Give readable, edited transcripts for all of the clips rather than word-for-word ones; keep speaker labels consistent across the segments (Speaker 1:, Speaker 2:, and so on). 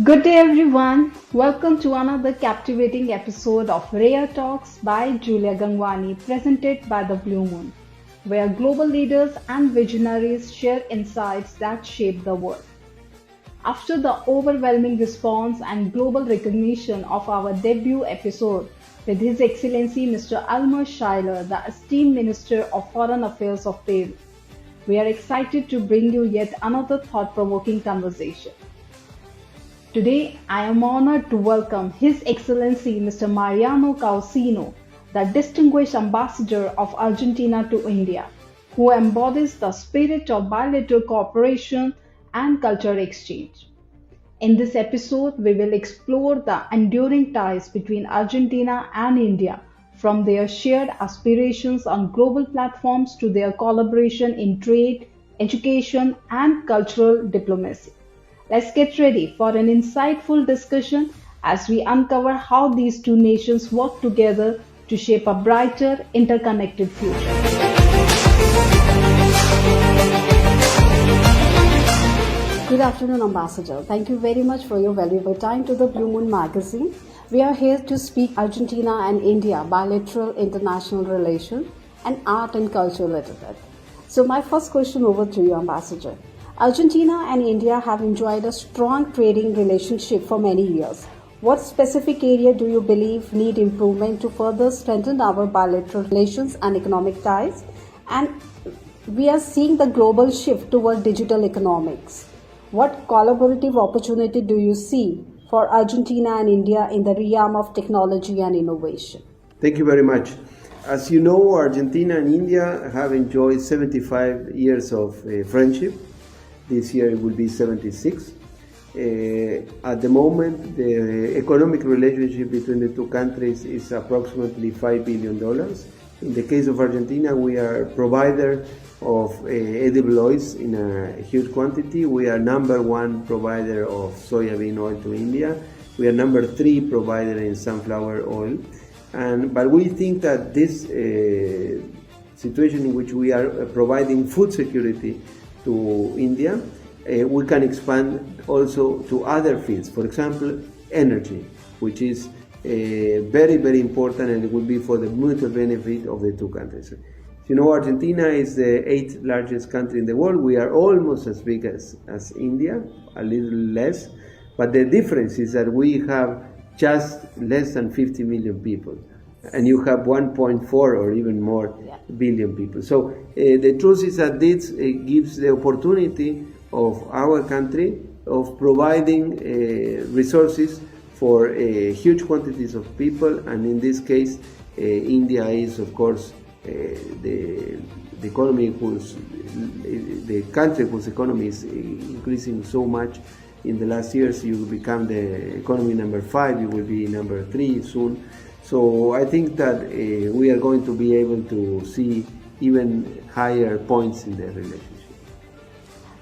Speaker 1: Good day, everyone. Welcome to another captivating episode of Rare Talks by Jjuliaa Gangwani, presented by the Blue Moon, where global leaders and visionaries share insights that shape the world. After the overwhelming response and global recognition of our debut episode with His Excellency Mr. Almer Schuyler, the esteemed Minister of Foreign Affairs of Peru, we are excited to bring you yet another thought-provoking conversation. Today, I am honored to welcome His Excellency Mr. Mariano Caucino, the distinguished Ambassador of Argentina to India, who embodies the spirit of bilateral cooperation and cultural exchange. In this episode, we will explore the enduring ties between Argentina and India, from their shared aspirations on global platforms to their collaboration in trade, education, and cultural diplomacy. Let's get ready for an insightful discussion as we uncover how these two nations work together to shape a brighter, interconnected future.
Speaker 2: Good afternoon, Ambassador. Thank you very much for your valuable time to the Blue Moon magazine. We are here to speak Argentina and India bilateral international relations and art and culture little bit. So my first question over to you, Ambassador. Argentina and India have enjoyed a strong trading relationship for many years. What specific area do you believe need improvement to further strengthen our bilateral relations and economic ties? And we are seeing the global shift toward digital economics. What collaborative opportunity do you see for Argentina and India in the realm of technology and innovation?
Speaker 3: Thank you very much. As you know, Argentina and India have enjoyed 75 years of friendship. This year it will be 76. At the moment, the economic relationship between the two countries is approximately $5 billion. In the case of Argentina, we are a provider of edible oils in a huge quantity. We are number one provider of soybean oil to India. We are number 3 provider in sunflower oil. But we think that this situation in which we are providing food security to India, we can expand also to other fields. For example, energy, which is very, very important, and it will be for the mutual benefit of the two countries. You know, Argentina is the 8th largest country in the world. We are almost as big as India, a little less, but the difference is that we have just less than 50 million people, and you have 1.4 or even more billion people. So the truth is that this gives the opportunity of our country of providing resources for huge quantities of people, and in this case, India is, of course, the country whose economy is increasing so much in the last years. You will become the economy number 5. You will be number 3 soon. So I think that we are going to be able to see even higher points in the relationship.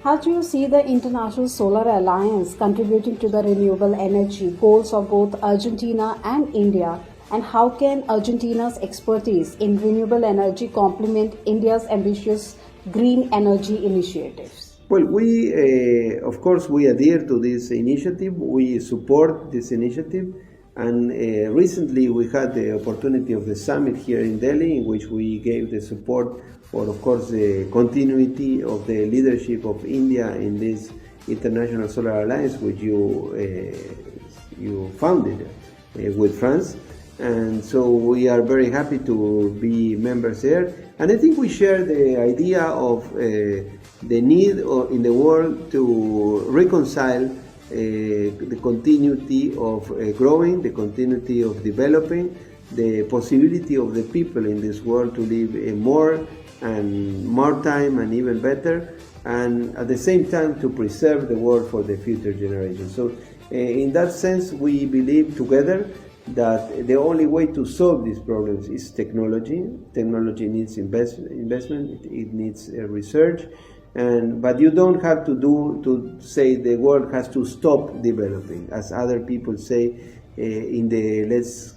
Speaker 2: How do you see the International Solar Alliance contributing to the renewable energy goals of both Argentina and India? And how can Argentina's expertise in renewable energy complement India's ambitious green energy initiatives?
Speaker 3: Well, we, of course, we adhere to this initiative. We support this initiative. And recently we had the opportunity of the summit here in Delhi, in which we gave the support for, of course, the continuity of the leadership of India in this International Solar Alliance, which you founded with France. And so we are very happy to be members there. And I think we share the idea of the need in the world to reconcile the continuity of growing, the continuity of developing, the possibility of the people in this world to live more time and even better, and at the same time to preserve the world for the future generations. So in that sense, we believe together that the only way to solve these problems is technology. Technology needs investment, it needs research, but you don't have to say the world has to stop developing, as other people say in the, let's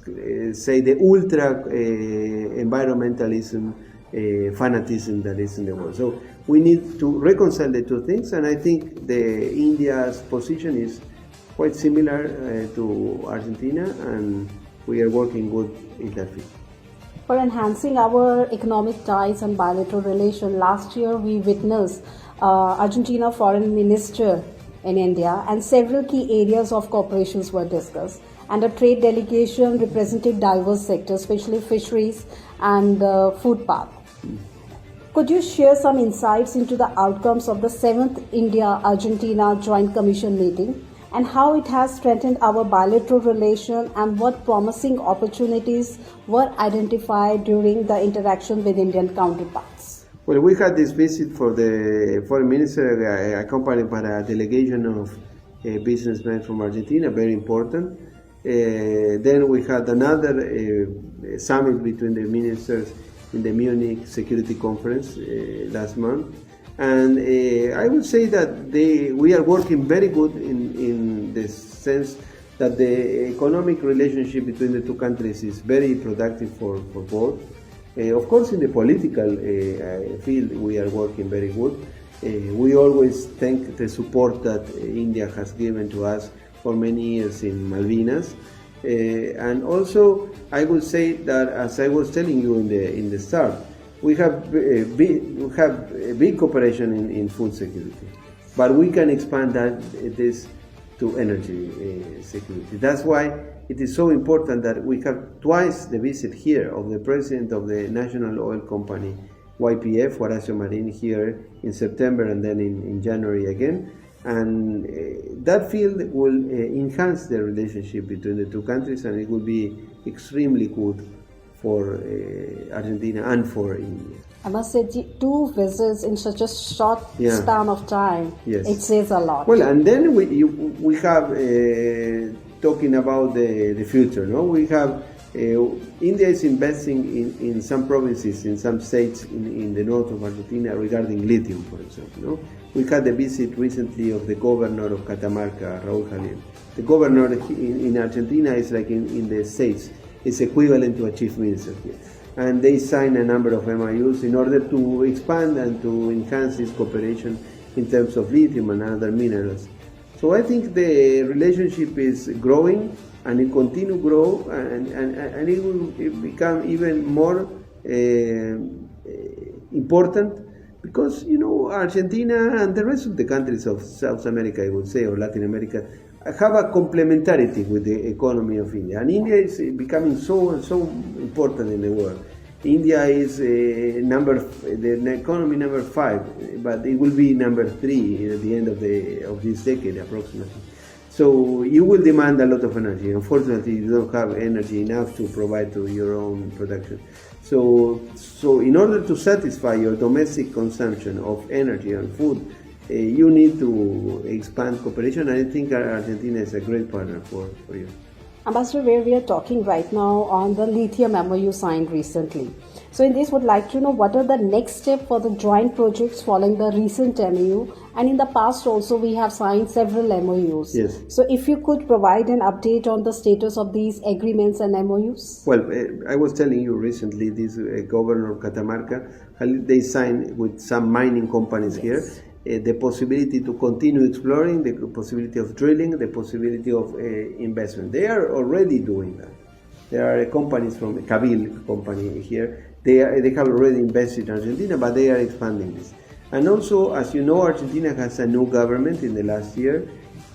Speaker 3: say, the ultra environmentalism fanatism that is in the world. So we need to reconcile the two things, and I think India's position is quite similar to Argentina, and we are working good in that field.
Speaker 2: For enhancing our economic ties and bilateral relations, last year we witnessed Argentina Foreign Minister in India, and several key areas of cooperations were discussed. And a trade delegation represented diverse sectors, especially fisheries and food path. Could you share some insights into the outcomes of the 7th India-Argentina Joint Commission meeting and how it has strengthened our bilateral relation, and what promising opportunities were identified during the interaction with Indian counterparts?
Speaker 3: Well, we had this visit for the foreign minister, accompanied by a delegation of businessmen from Argentina, very important. Then we had another summit between the ministers in the Munich Security Conference last month. And I would say that we are working very good in the sense that the economic relationship between the two countries is very productive for both. Of course, in the political field, we are working very good. We always thank the support that India has given to us for many years in Malvinas. And also, I would say that, as I was telling you in the start, we have big cooperation in food security, but we can expand this to energy security. That's why it is so important that we have twice the visit here of the president of the national oil company YPF, Horacio Marin, here in September and then in January again. And that field will enhance the relationship between the two countries, and it will be extremely good for Argentina and for India.
Speaker 2: I must say, 2 visits in such a short span of time,
Speaker 3: yes,
Speaker 2: it says a lot.
Speaker 3: Well, and then we have, talking about the future, no? We have, India is investing in some provinces, in some states in the north of Argentina regarding lithium, for example, no? We had the visit recently of the governor of Catamarca, Raúl Jalil. The governor in Argentina is like in the States, is equivalent to a chief minister here. And they signed a number of MOUs in order to expand and to enhance this cooperation in terms of lithium and other minerals. So I think the relationship is growing, and it continue to grow, and it will become even more important. Because, you know, Argentina and the rest of the countries of South America, I would say, or Latin America, have a complementarity with the economy of India. And India is becoming so important in the world. India is the economy number 5, but it will be number 3 at the end of this decade, approximately. So you will demand a lot of energy. Unfortunately, you don't have energy enough to provide to your own production. So in order to satisfy your domestic consumption of energy and food, you need to expand cooperation. I think Argentina is a great partner for you.
Speaker 2: Ambassador, where we are talking right now on the lithium MOU signed recently. So in this, would like to know what are the next steps for the joint projects following the recent MOU, and in the past also we have signed several MOUs.
Speaker 3: Yes.
Speaker 2: So if you could provide an update on the status of these agreements and MOUs.
Speaker 3: Well, I was telling you recently, this governor of Catamarca, they signed with some mining companies here. The possibility to continue exploring, the possibility of drilling, the possibility of investment. They are already doing that. There are companies from Cabil company here. They have already invested in Argentina, but they are expanding this. And also, as you know, Argentina has a new government in the last year,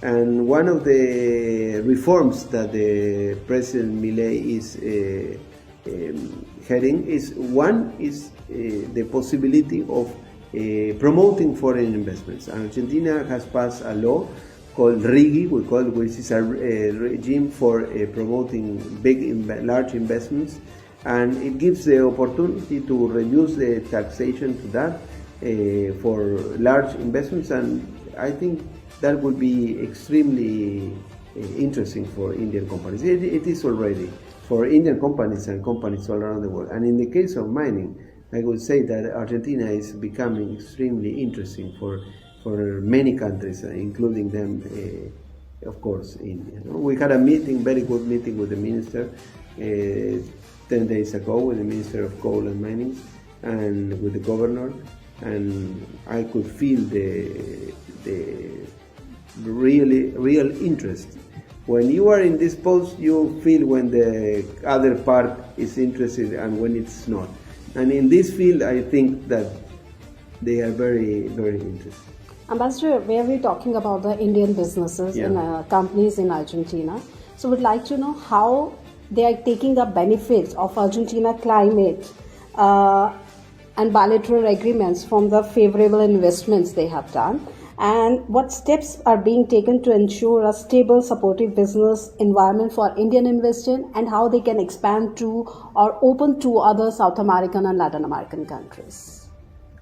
Speaker 3: and one of the reforms that the President Milei is heading is the possibility of promoting foreign investments. Argentina has passed a law called RIGI, which is a regime for promoting large investments, and it gives the opportunity to reduce the taxation to that for large investments, and I think that would be extremely interesting for Indian companies. It is already for Indian companies and companies all around the world. And in the case of mining, I would say that Argentina is becoming extremely interesting for many countries, including them, of course, India. We had a very good meeting with the minister 10 days ago, with the Minister of Coal and Mining and with the governor, and I could feel the real interest. When you are in this post, you feel when the other part is interested and when it's not. And in this field, I think that they are very interested.
Speaker 2: Ambassador, where we're talking about the Indian businesses and companies in Argentina, so we'd like to know how they are taking the benefits of Argentina climate and bilateral agreements from the favorable investments they have done, and what steps are being taken to ensure a stable, supportive business environment for Indian investors, and how they can expand to or open to other South American and Latin American countries.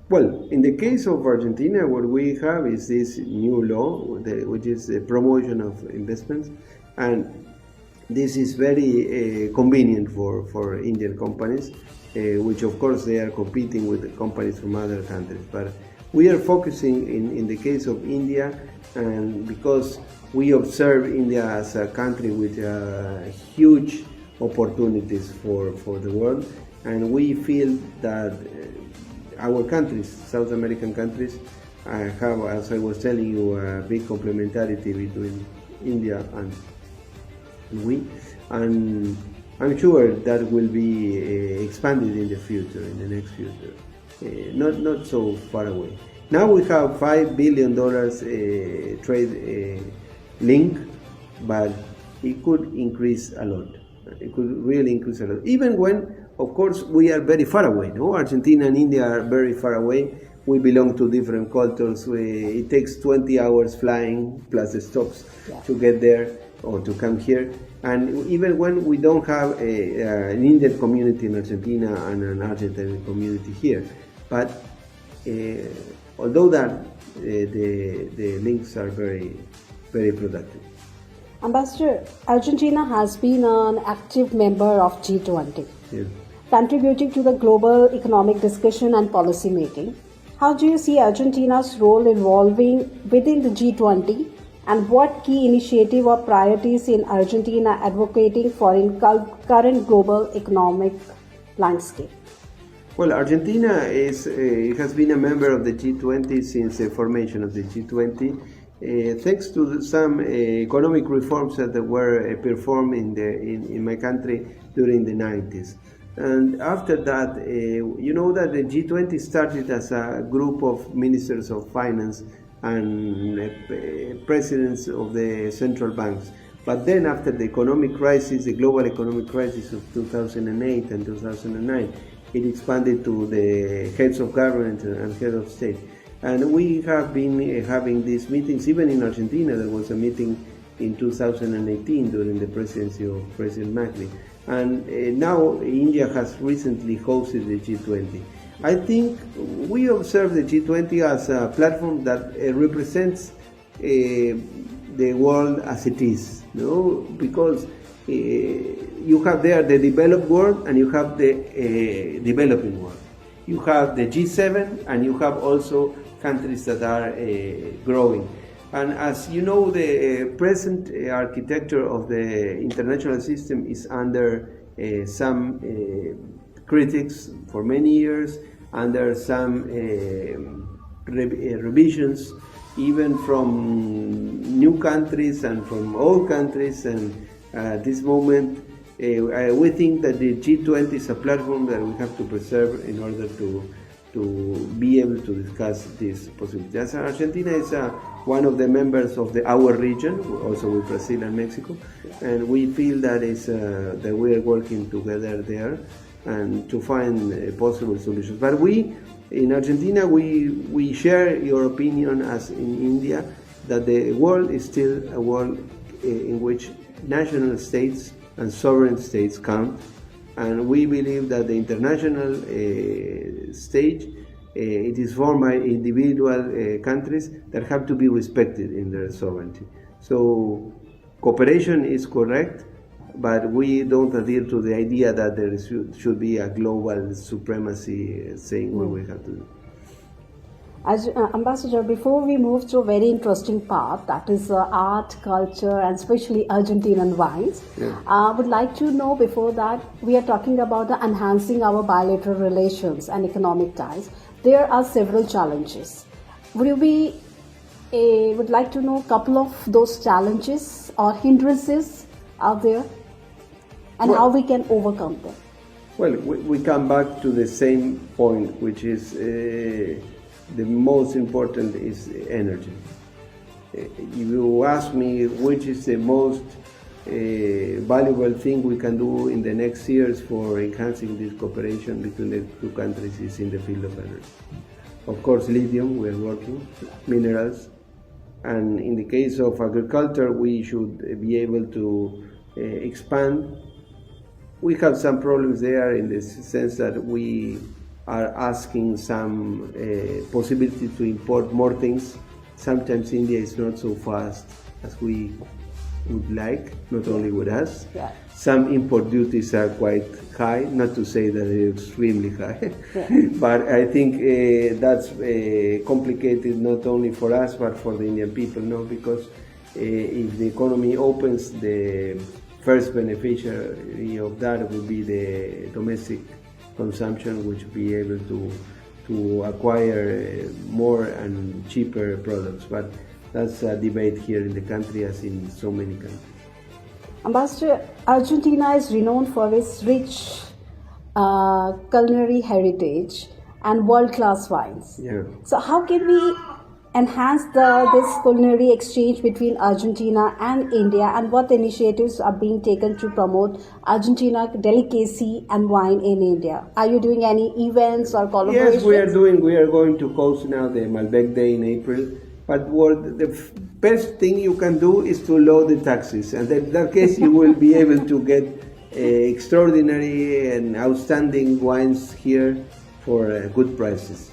Speaker 3: Well, in the case of Argentina, what we have is this new law, which is the promotion of investments, and this is very convenient for Indian companies, which of course they are competing with the companies from other countries. But we are focusing in the case of India, and because we observe India as a country with huge opportunities for the world, and we feel that our countries, South American countries, have, as I was telling you, a big complementarity between India and we, and I'm sure that will be expanded in the future, in the next future, not so far away. Now we have $5 billion trade link, but it could increase a lot. It could really increase a lot, even when, of course, we are very far away. No, Argentina and India are very far away. We belong to different cultures. It takes 20 hours flying plus the stops to get there or to come here. And even when we don't have an Indian community in Argentina and an Argentine community here, but although that the links are very productive.
Speaker 2: Ambassador, Argentina has been an active member of G20, contributing to the global economic discussion and policy making. How do you see Argentina's role evolving within the G20, and what key initiative or priorities in Argentina advocating for in current global economic landscape?
Speaker 3: Well, Argentina has been a member of the G20 since the formation of the G20, thanks to some economic reforms that were performed in my country during the 90s. And after that, you know that the G20 started as a group of ministers of finance and presidents of the central banks. But then after the economic crisis, the global economic crisis of 2008 and 2009, it expanded to the heads of government and heads of state. And we have been having these meetings, even in Argentina. There was a meeting in 2018 during the presidency of President Macri. And now India has recently hosted the G20. I think we observe the G20 as a platform that represents the world as it is, because you have there the developed world and you have the developing world. You have the G7 and you have also countries that are growing. And as you know, the present architecture of the international system is under some critics for many years, under some revisions, even from new countries and from old countries. And at this moment, we think that the G20 is a platform that we have to preserve in order to be able to discuss this possibility. As Argentina is one of the members of our region, also with Brazil and Mexico, and we feel that that we are working together there and to find possible solutions. But we, in Argentina, we share your opinion as in India, that the world is still a world in which national states and sovereign states count, and we believe that the international stage, it is formed by individual countries that have to be respected in their sovereignty. So cooperation is correct, but we don't adhere to the idea that there should be a global supremacy saying what we have to do.
Speaker 2: As Ambassador, before we move to a very interesting part, that is art, culture, and especially Argentinian wines, I would like to know before that, we are talking about enhancing our bilateral relations and economic ties. There are several challenges. Would you be I would like to know a couple of those challenges or hindrances out there and how we can overcome them.
Speaker 3: Well, we come back to the same point, which is the most important is energy. If you ask me which is the most valuable thing we can do in the next years for enhancing this cooperation between the two countries, is in the field of energy. Of course, lithium, we are working, minerals, and in the case of agriculture, we should be able to expand. We have some problems there in the sense that we are asking some possibility to import more things. Sometimes India is not so fast as we would like, not only with us.
Speaker 2: Yeah.
Speaker 3: Some import duties are quite high, not to say that they're extremely high,
Speaker 2: Yeah.
Speaker 3: but I think that's complicated not only for us but for the Indian people, no? Because if the economy opens, the first beneficiary of that will be the domestic consumption, which will be able to acquire more and cheaper products. But that's a debate here in the country as in so many countries.
Speaker 2: Ambassador, Argentina is renowned for its rich culinary heritage and world-class wines.
Speaker 3: Yeah.
Speaker 2: So how can we enhance this culinary exchange between Argentina and India, and what initiatives are being taken to promote Argentina delicacy and wine in India? Are you doing any events or collaborations?
Speaker 3: Yes, we are doing. We are going to host now the Malbec Day in April. But what the best thing you can do is to lower the taxes, and in that case you will be able to get extraordinary and outstanding wines here for good prices.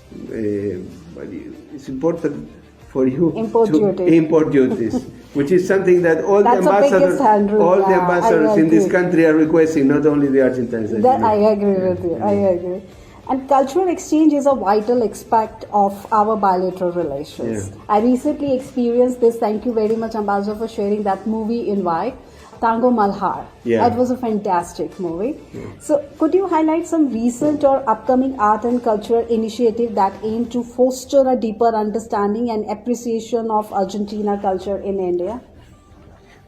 Speaker 3: But it's important for you
Speaker 2: Import
Speaker 3: to
Speaker 2: duties.
Speaker 3: import duties, which is something that all
Speaker 2: That's
Speaker 3: the
Speaker 2: the biggest
Speaker 3: ambassadors,
Speaker 2: handle,
Speaker 3: all the
Speaker 2: yeah,
Speaker 3: ambassadors
Speaker 2: I
Speaker 3: in this
Speaker 2: agree.
Speaker 3: country are requesting, not only the Argentines.
Speaker 2: That I agree with you. I agree. And cultural exchange is a vital aspect of our bilateral relations.
Speaker 3: Yeah.
Speaker 2: I recently experienced this. Thank you very much, Ambassador, for sharing that movie invite, Tango Malhar.
Speaker 3: Yeah.
Speaker 2: It was a fantastic movie. Yeah. So, could you highlight some recent or upcoming art and cultural initiative that aim to foster a deeper understanding and appreciation of Argentina culture in India?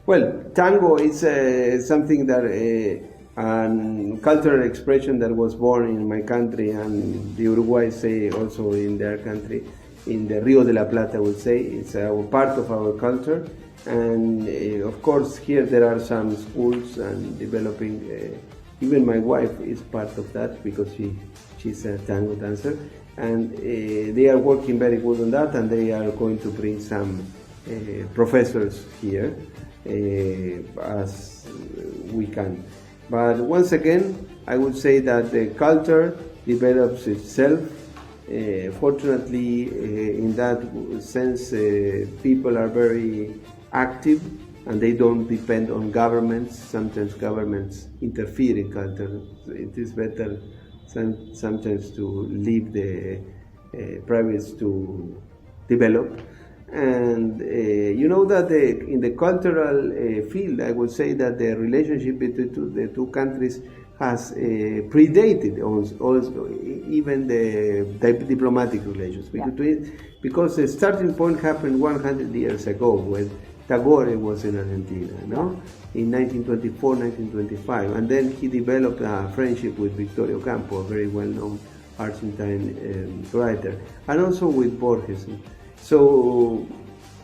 Speaker 3: Well, tango is something that and cultural expression that was born in my country, and the Uruguay say also in their country, in the Rio de la Plata, I would say. It's a part of our culture, and of course here there are some schools and developing. Even my wife is part of that because she's a tango dancer, and they are working very good on that, and they are going to bring some professors here as we can. But once again, I would say that the culture develops itself. Fortunately, in that sense, people are very active and they don't depend on governments. Sometimes governments interfere in culture. It is better sometimes to leave the privates to develop. And you know that in the cultural field, I would say that the relationship between the two countries has predated also even the diplomatic relations. Because the starting point happened 100 years ago when Tagore was in Argentina, no? In 1924, 1925. And then he developed a friendship with Victorio Campo, a very well-known Argentine writer, and also with Borges. So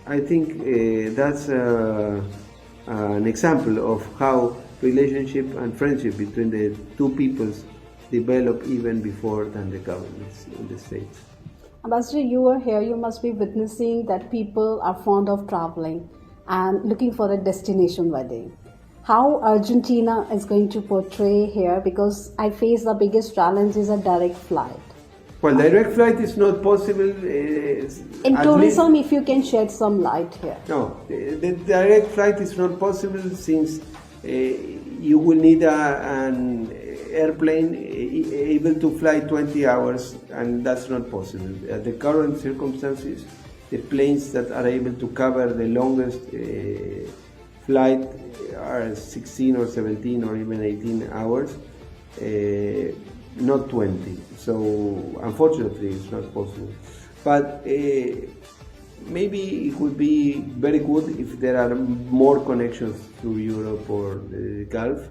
Speaker 3: I think that's an example of how relationship and friendship between the two peoples develop even before than the governments in the States.
Speaker 2: Ambassador, you are here, you must be witnessing that people are fond of traveling and looking for a destination wedding. How Argentina is going to portray here, because I face the biggest challenge is a direct flight.
Speaker 3: Well, direct flight is not possible.
Speaker 2: In tourism, if you can shed some light here.
Speaker 3: No, the direct flight is not possible since you will need an airplane able to fly 20 hours, and that's not possible. At the current circumstances, the planes that are able to cover the longest flight are 16 or 17 or even 18 hours. Not 20. So unfortunately it's not possible. But maybe it would be very good if there are more connections to Europe or the Gulf.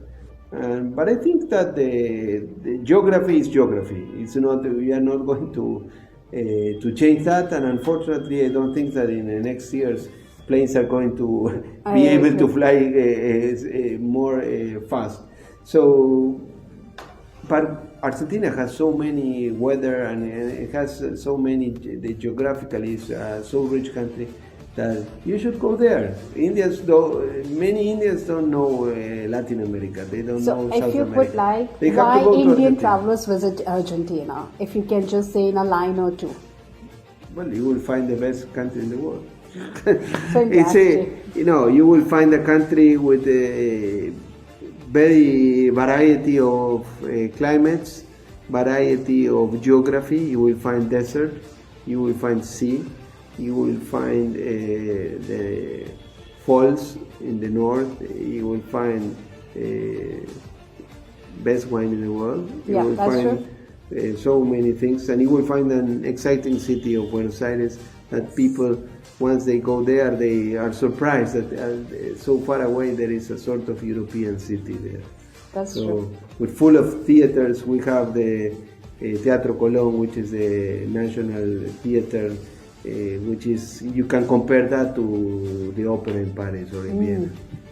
Speaker 3: But I think that the geography is geography. It's not, we are not going to change that, and unfortunately I don't think that in the next years planes are going to be able to fly more fast. So, but Argentina has so many weather, and it has so many, the geographically is so rich country that you should go there. Many Indians don't know Latin America. They don't know South America. So if you
Speaker 2: would like, why Indian travelers visit Argentina? If you can just say in a line or two.
Speaker 3: Well, you will find the best country in the world. You will find a country with a very variety of climates, variety of geography. You will find desert, you will find sea, you will find the falls in the north, you will find best wine in the world, you will find so many things, and you will find an exciting city of Buenos Aires that people, once they go there, they are surprised that so far away there is a sort of European city there.
Speaker 2: That's true.
Speaker 3: With full of theaters, we have the Teatro Colón, which is the national theater, which is, you can compare that to the opera in Paris or in Vienna.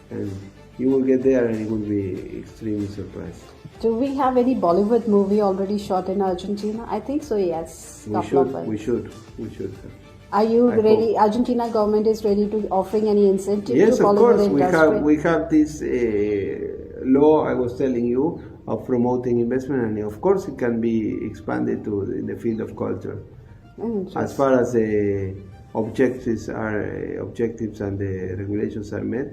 Speaker 3: And you will get there and you will be extremely surprised.
Speaker 2: Do we have any Bollywood movie already shot in Argentina? I think so, yes.
Speaker 3: We should.
Speaker 2: Are you ready? Argentina government is ready to offering any incentive
Speaker 3: to
Speaker 2: Bollywood industry?
Speaker 3: Yes, of course. We have this law I was telling you of promoting investment, and of course it can be expanded to in the field of culture. As far as the objectives and the regulations are met,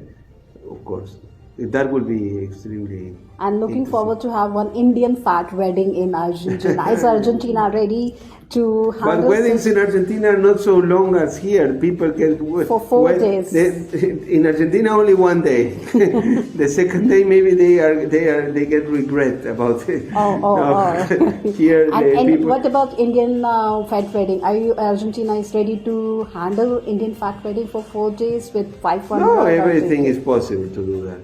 Speaker 3: of course. That will be extremely.
Speaker 2: And looking forward to have one Indian fat wedding in Argentina. Is Argentina ready to handle?
Speaker 3: But weddings in Argentina are not so long as here. People get
Speaker 2: for 4 days.
Speaker 3: In Argentina, only 1 day. The second day, maybe they get regret about it. Here,
Speaker 2: and what about Indian fat wedding? Argentina is ready to handle Indian fat wedding for 4 days with 500?
Speaker 3: No, everything is possible to do that.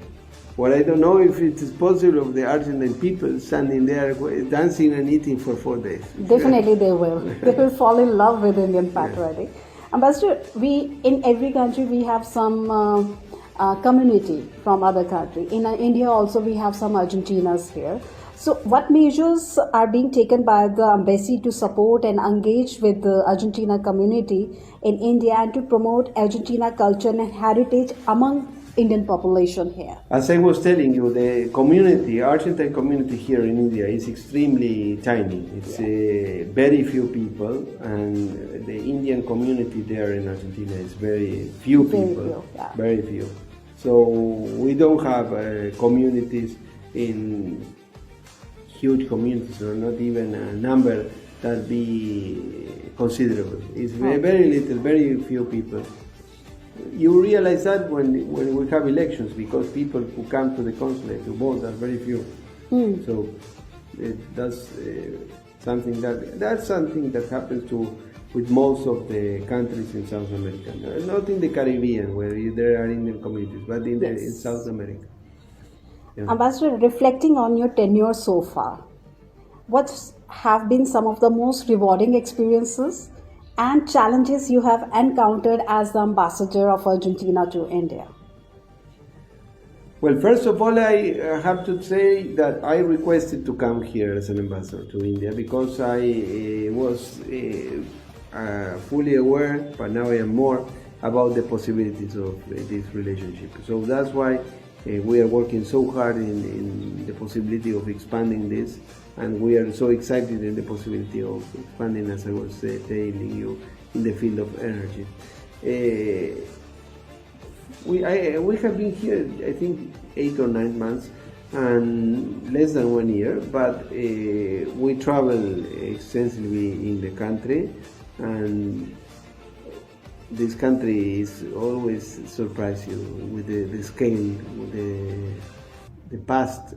Speaker 3: Well, I don't know if it is possible of the Argentine people standing there dancing and eating for 4 days.
Speaker 2: Definitely they will. They will fall in love with Indian fat wedding. Ambassador, in every country we have some community from other country. In India also we have some Argentinas here. So what measures are being taken by the embassy to support and engage with the Argentina community in India and to promote Argentina culture and heritage among Indian population here?
Speaker 3: As I was telling you, the community, Argentine community here in India is extremely tiny. It's very few people, and the Indian community there in Argentina is very few people, very few. So we don't have communities in huge communities, or not even a number that be considerable. It's very little, very few people. You realize that when we have elections, because people who come to the consulate to vote are very few. So that's something that happens with most of the countries in South America. Not in the Caribbean where there are Indian communities, but in South America. Yeah.
Speaker 2: Ambassador, reflecting on your tenure so far, what have been some of the most rewarding experiences and challenges you have encountered as the ambassador of Argentina to India?
Speaker 3: Well, first of all, I have to say that I requested to come here as an ambassador to India because I was fully aware, but now I am more, about the possibilities of this relationship. So that's why we are working so hard in the possibility of expanding this. And we are so excited in the possibility of expanding, as I was telling you, in the field of energy. We have been here, I think, 8 or 9 months, and less than 1 year, but we travel extensively in the country, and this country is always surprise you with the scale, with the vast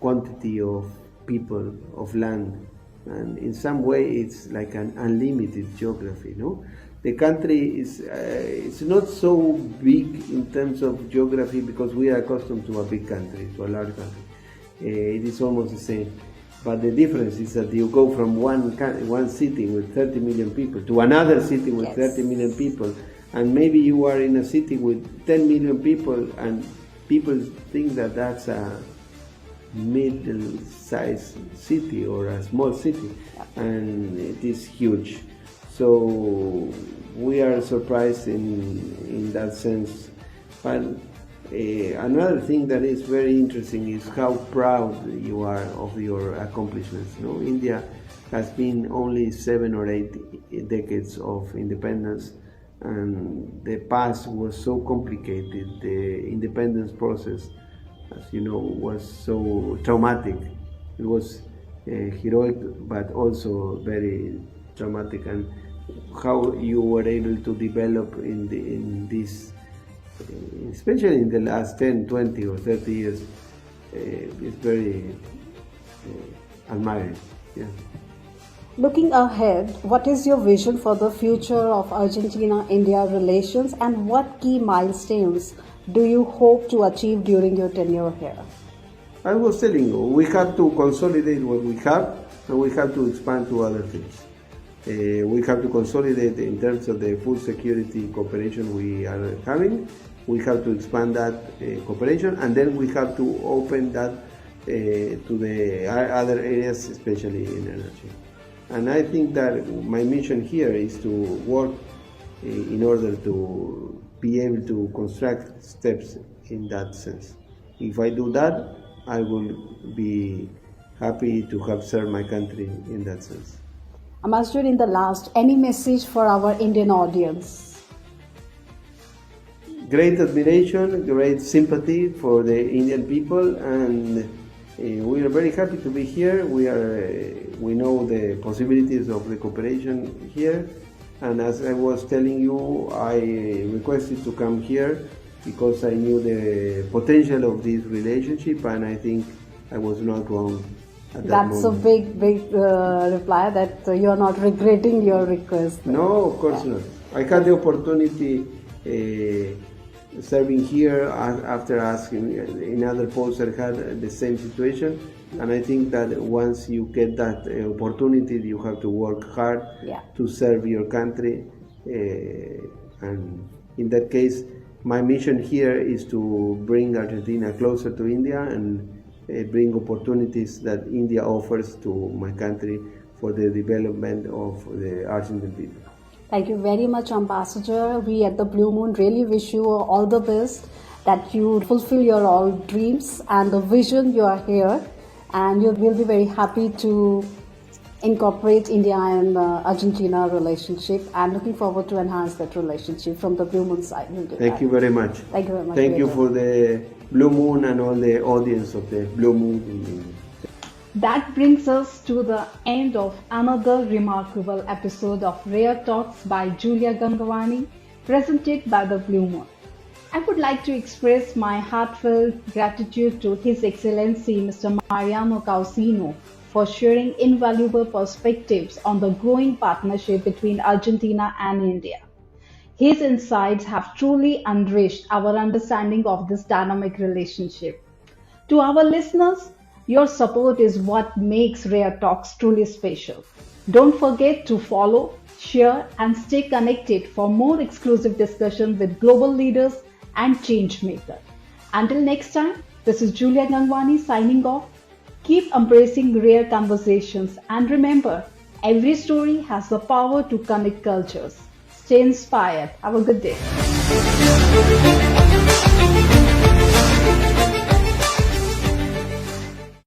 Speaker 3: quantity of people, of land, and in some way it's like an unlimited geography, no? The country is it's not so big in terms of geography because we are accustomed to a big country, to a large country. It is almost the same. But the difference is that you go from one city with 30 million people to another city with 30 million people, and maybe you are in a city with 10 million people, and people think that that's a middle-sized city or a small city, and it is huge. So we are surprised in that sense. But another thing that is very interesting is how proud you are of your accomplishments. No, India has been only 7 or 8 decades of independence, and the past was so complicated. The independence process, as you know, was so traumatic. It was heroic, but also very traumatic. And how you were able to develop in this, especially in the last 10, 20 or 30 years, is very admiring. Yeah.
Speaker 2: Looking ahead, what is your vision for the future of Argentina-India relations, and what key milestones do you hope to achieve during your tenure here?
Speaker 3: I was telling you, we have to consolidate what we have, and we have to expand to other things. We have to consolidate in terms of the food security cooperation we are having. We have to expand that cooperation, and then we have to open that to the other areas, especially in energy. And I think that my mission here is to work in order to be able to construct steps in that sense. If I do that, I will be happy to have served my country in that sense.
Speaker 2: Ambassador, in the last, any message for our Indian audience?
Speaker 3: Great admiration, great sympathy for the Indian people, and we are very happy to be here. We know the possibilities of the cooperation here, and as I was telling you, I requested to come here because I knew the potential of this relationship, and I think I was not wrong.
Speaker 2: That's a big reply that you are not regretting your request.
Speaker 3: No, of course not. I had the opportunity serving here after asking in other posts that had the same situation, and I think that once you get that opportunity, you have to work hard to serve your country, and in that case, my mission here is to bring Argentina closer to India and bring opportunities that India offers to my country for the development of the Argentine people.
Speaker 2: Thank you very much, Ambassador. We at the Blue Moon really wish you all the best, that you fulfill your all dreams and the vision you are here, and you will be very happy to incorporate India and Argentina relationship, and looking forward to enhance that relationship from the Blue Moon side.
Speaker 3: Thank you very much.
Speaker 2: Thank you very much.
Speaker 3: Thank you for the Blue Moon and all the audience of the Blue Moon.
Speaker 1: That brings us to the end of another remarkable episode of Rare Talks by Jjuliaa Gangwani, presented by the Blue Moon. I would like to express my heartfelt gratitude to His Excellency Mr. Mariano Caucino for sharing invaluable perspectives on the growing partnership between Argentina and India. His insights have truly enriched our understanding of this dynamic relationship. To our listeners, your support is what makes Rare Talks truly special. Don't forget to follow, share, and stay connected for more exclusive discussion with global leaders and change makers. Until next time, this is Jjuliaa Gangwani signing off. Keep embracing rare conversations, and remember, every story has the power to connect cultures. Stay inspired. Have a good day.